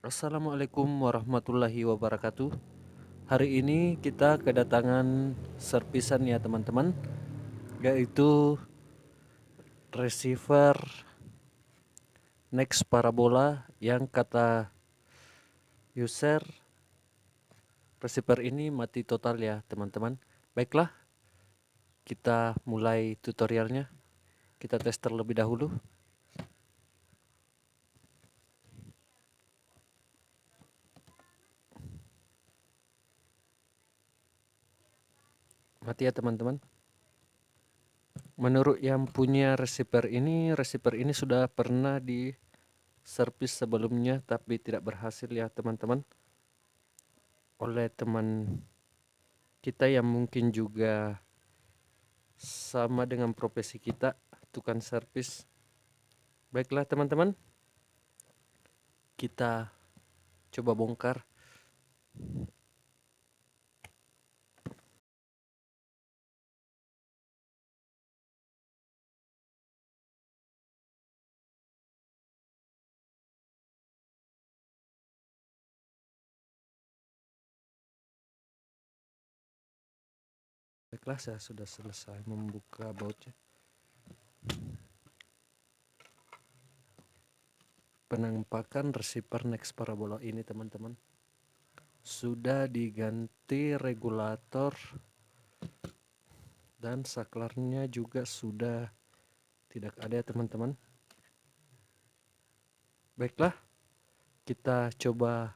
Assalamualaikum warahmatullahi wabarakatuh. Hari ini kita kedatangan servisan ya teman-teman, yaitu receiver Next Parabola yang kata user receiver ini mati total ya teman-teman. Baiklah, kita mulai tutorialnya. Kita tes terlebih dahulu. Mati ya teman-teman. Menurut yang punya receiver ini sudah pernah di servis sebelumnya tapi tidak berhasil ya teman-teman, oleh teman kita yang mungkin juga sama dengan profesi kita, tukang servis. Baiklah teman-teman, kita coba bongkar. Baiklah, saya sudah selesai membuka bautnya. Penampakan receiver Next Parabola ini teman-teman, sudah diganti regulator dan saklarnya juga sudah tidak ada ya teman-teman. Baiklah, kita coba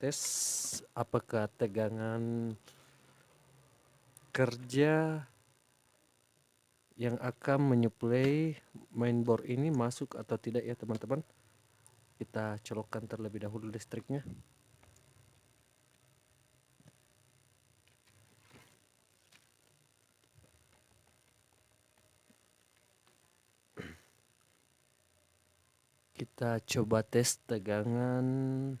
tes apakah tegangan kerja yang akan menyuplai mainboard ini masuk atau tidak ya teman-teman. Kita colokkan terlebih dahulu listriknya. Kita coba tes tegangan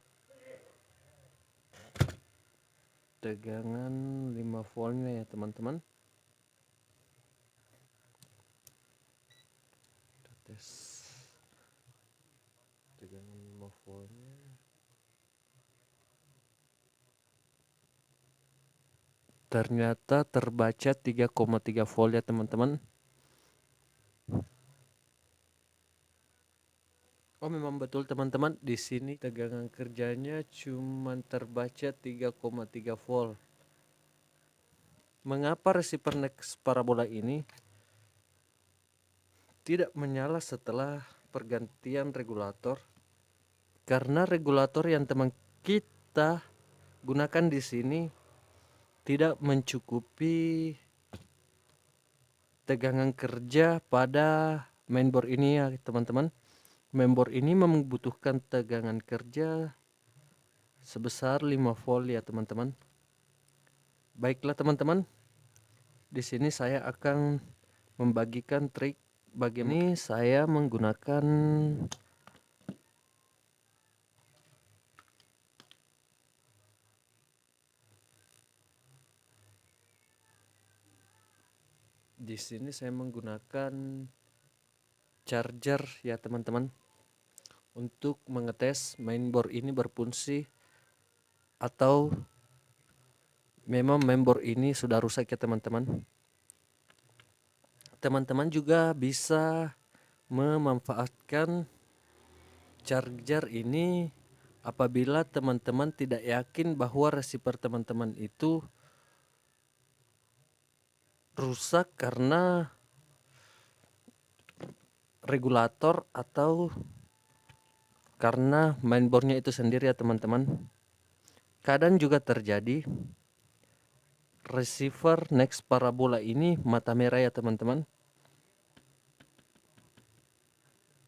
5 voltnya ya teman-teman. Kita tes tegangan 5 voltnya. Ternyata terbaca 3,3 volt ya teman-teman. Oh, memang betul teman-teman, di sini tegangan kerjanya cuma terbaca 3,3 volt. Mengapa receiver Next Parabola ini tidak menyala setelah pergantian regulator? Karena regulator yang teman kita gunakan di sini tidak mencukupi tegangan kerja pada mainboard ini ya teman-teman. Mainboard ini membutuhkan tegangan kerja sebesar 5 volt ya teman-teman. Baiklah teman-teman, di sini saya akan membagikan trik bagaimana saya menggunakan charger ya teman-teman, untuk mengetes mainboard ini berfungsi atau memang mainboard ini sudah rusak ya teman-teman. Teman-teman juga bisa memanfaatkan charger ini apabila teman-teman tidak yakin bahwa receiver teman-teman itu rusak karena regulator atau karena mainboardnya itu sendiri ya teman-teman. Kadang juga terjadi receiver Next Parabola ini mata merah ya teman-teman.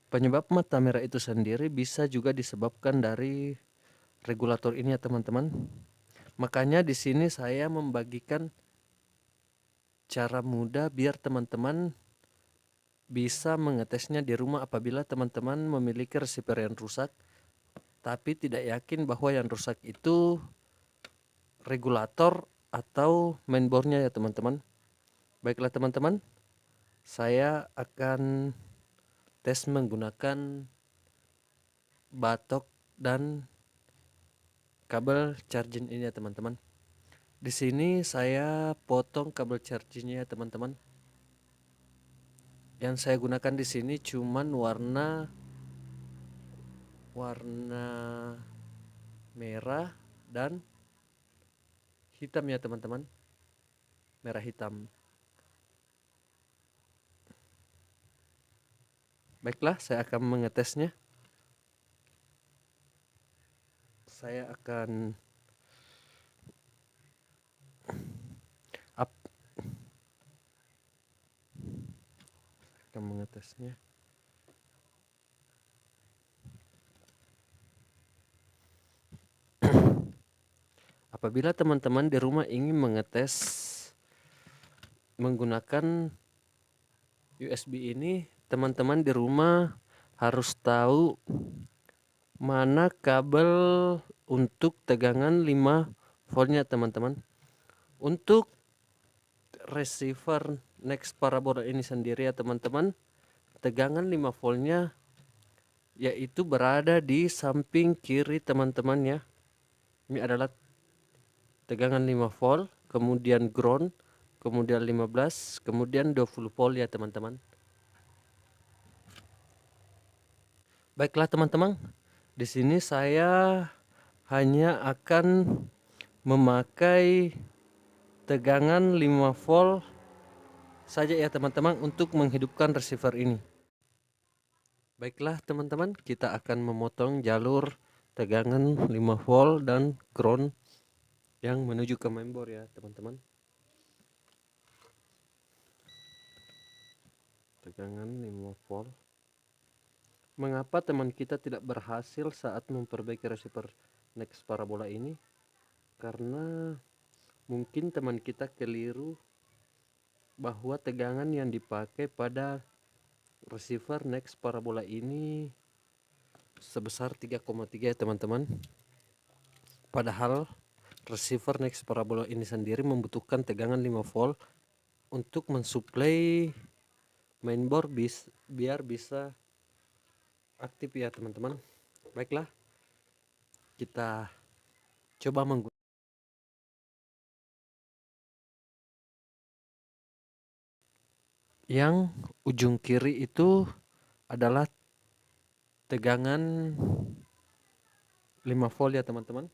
Penyebab mata merah itu sendiri bisa juga disebabkan dari regulator ini ya teman-teman. Makanya di sini saya membagikan cara mudah biar teman-teman bisa mengetesnya di rumah apabila teman-teman memiliki receiver yang rusak tapi tidak yakin bahwa yang rusak itu regulator atau mainboardnya ya teman-teman. Baiklah teman-teman, saya akan tes menggunakan batok dan kabel charging ini ya teman-teman. Di sini saya potong kabel chargingnya ya teman-teman. Yang saya gunakan di sini cuman warna merah dan hitam ya teman-teman. Merah hitam. Baiklah, saya akan mengetesnya. Saya akan mengetesnya. Apabila teman-teman di rumah ingin mengetes menggunakan USB ini, teman-teman di rumah harus tahu mana kabel untuk tegangan 5 voltnya teman-teman. Untuk receiver Next Parabola ini sendiri ya teman-teman, tegangan 5 voltnya yaitu berada di samping kiri teman-teman ya. Ini adalah tegangan 5 volt, kemudian ground, kemudian 15, kemudian 20 volt ya teman-teman. Baiklah teman-teman, di sini saya hanya akan memakai tegangan 5 volt saja ya teman-teman untuk menghidupkan receiver ini. Baiklah teman-teman, kita akan memotong jalur tegangan 5 volt dan ground yang menuju ke mainboard ya teman-teman. Tegangan 5 volt. Mengapa teman kita tidak berhasil saat memperbaiki receiver Next Parabola ini? Karena mungkin teman kita keliru bahwa tegangan yang dipakai pada receiver Next Parabola ini sebesar 3,3 ya teman-teman. Padahal receiver Next Parabola ini sendiri membutuhkan tegangan 5 volt untuk mensuplai mainboard biar bisa aktif ya teman-teman. Baiklah, kita coba menggunakan yang ujung kiri itu adalah tegangan 5 volt ya teman-teman.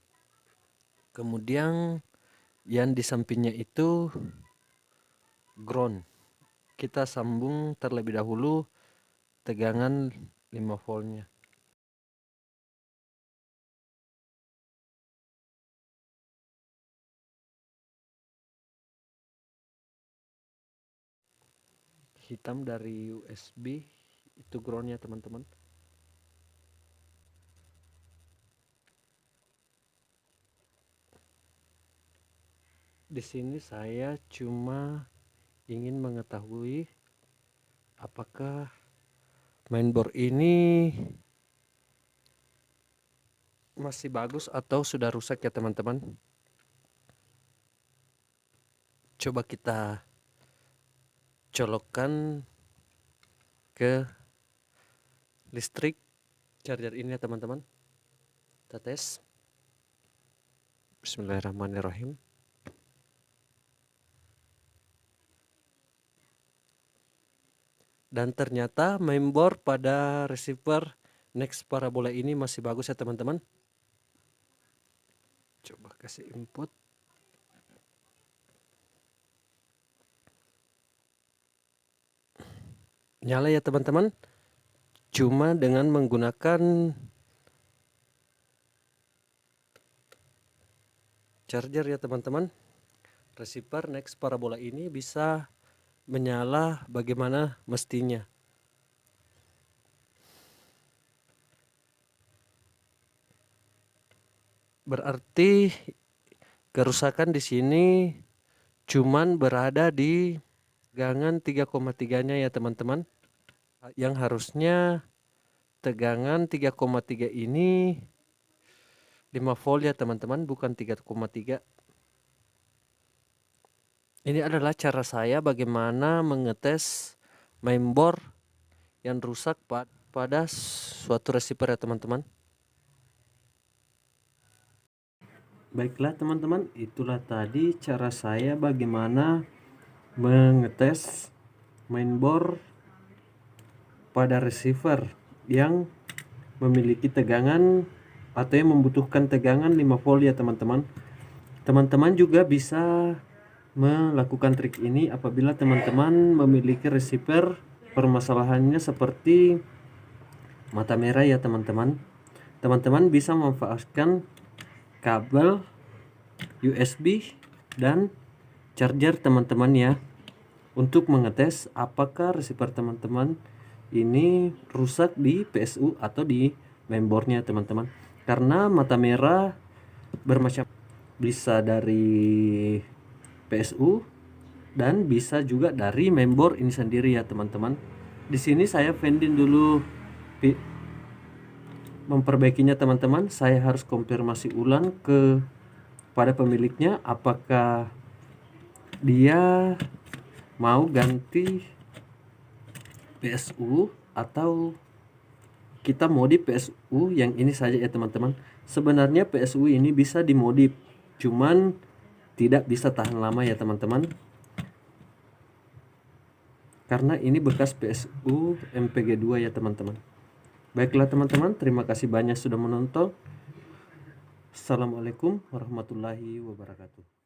Kemudian yang di sampingnya itu ground. Kita sambung terlebih dahulu tegangan 5 voltnya. Hitam dari USB itu groundnya teman-teman. Di sini saya cuma ingin mengetahui apakah mainboard ini masih bagus atau sudah rusak ya teman-teman. Coba kita colokkan ke listrik charger ini ya teman-teman. Kita tes. Bismillahirrahmanirrahim. Dan ternyata mainboard pada receiver Next Parabola ini masih bagus ya teman-teman. Coba kasih input. Nyala ya teman-teman. Cuma dengan menggunakan charger ya teman-teman, receiver Next Parabola ini bisa menyala bagaimana mestinya. Berarti kerusakan di sini cuman berada di tegangan 3,3-nya ya teman-teman. Yang harusnya tegangan 3,3 ini 5 volt ya teman-teman, bukan 3,3. Ini adalah cara saya bagaimana mengetes mainboard yang rusak pada suatu receiver ya teman-teman. Baiklah teman-teman, itulah tadi cara saya bagaimana mengetes mainboard pada receiver yang memiliki tegangan atau yang membutuhkan tegangan 5 volt ya teman-teman. Teman-teman juga bisa melakukan trik ini apabila teman-teman memiliki receiver permasalahannya seperti mata merah ya teman-teman. Teman-teman bisa memanfaatkan kabel USB dan charger teman-teman ya, untuk mengetes apakah receiver teman-teman ini rusak di PSU atau di mainboardnya teman-teman. Karena mata merah bermacam, bisa dari PSU dan bisa juga dari mainboard ini sendiri ya teman-teman. Di sini saya fendin dulu memperbaikinya teman-teman. Saya harus konfirmasi ulang pada pemiliknya apakah dia mau ganti PSU atau kita modif PSU yang ini saja ya teman-teman. Sebenarnya PSU ini bisa dimodif, cuman tidak bisa tahan lama ya teman-teman, karena ini bekas PSU MPG2 ya teman-teman. Baiklah teman-teman, terima kasih banyak sudah menonton. Assalamualaikum warahmatullahi wabarakatuh.